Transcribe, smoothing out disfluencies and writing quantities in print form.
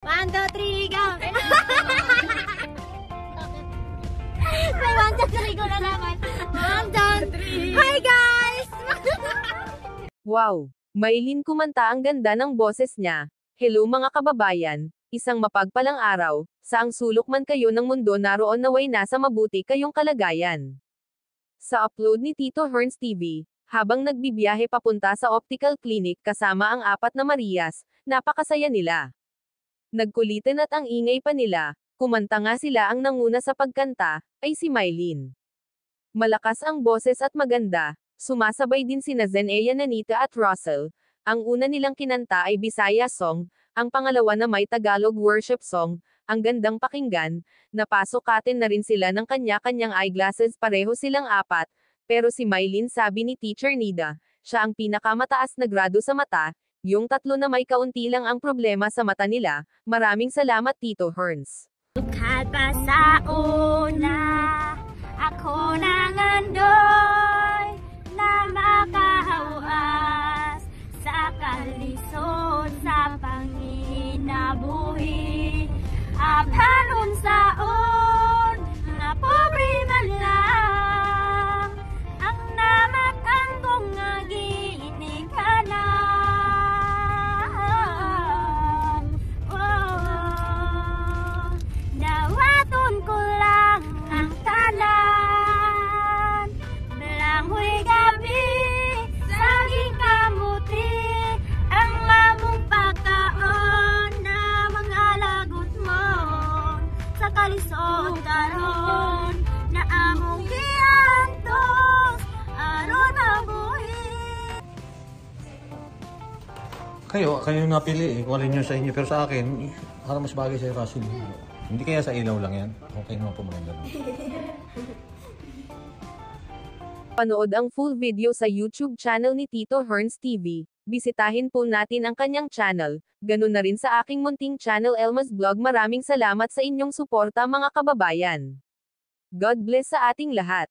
1, 2, 3, go! May 1, 2, 3, go na naman. 1, 2, 3. Hi guys! Wow! Maylin kumanta, ang ganda ng boses niya. Hello mga kababayan, isang mapagpalang araw, saang sulok man kayo ng mundo naroon naway nasa mabuti kayong kalagayan. Sa upload ni Tito Herns TV, habang nagbibiyahe papunta sa optical clinic kasama ang 4 na Marias, napakasaya nila. Nagkulitan at ang ingay pa nila, kumanta nga sila, ang nanguna sa pagkanta, ay si Maylin. Malakas ang boses at maganda, sumasabay din sina Zenea, Nanita at Russell. Ang una nilang kinanta ay Bisaya song, ang pangalawa na may Tagalog worship song, ang gandang pakinggan, napasukatin na rin sila ng kanya-kanyang eyeglasses, pareho silang 4, pero si Maylin, sabi ni Teacher Nida, siya ang pinakamataas na grado sa mata, yung 3 na may kaunti lang ang problema sa mata nila. Maraming salamat Tito Herns. Lukhad pa sa una, ako nangandoy na makahawas sa kalisod sa panginabuhi. Apanon saon nga pobre man lang ang namatang kong nagiinig ka na. Dawaton ko lang ang tanan, belanghoy gabi, saging kamuti, ang among pagkaon na mga lagot mo, sa kalisod karon na among giantos, aron mabuhi. Kayo napili eh, kung alin yun sa inyo. Pero sa akin, parang mas bagay sa Russell. Hindi kaya sa ilaw lang yan? Okay naman po, maganda. Panood ang full video sa YouTube channel ni Tito Herns TV. Bisitahin po natin ang kanyang channel. Ganun na rin sa aking munting channel Elma's Vlog. Maraming salamat sa inyong suporta mga kababayan. God bless sa ating lahat.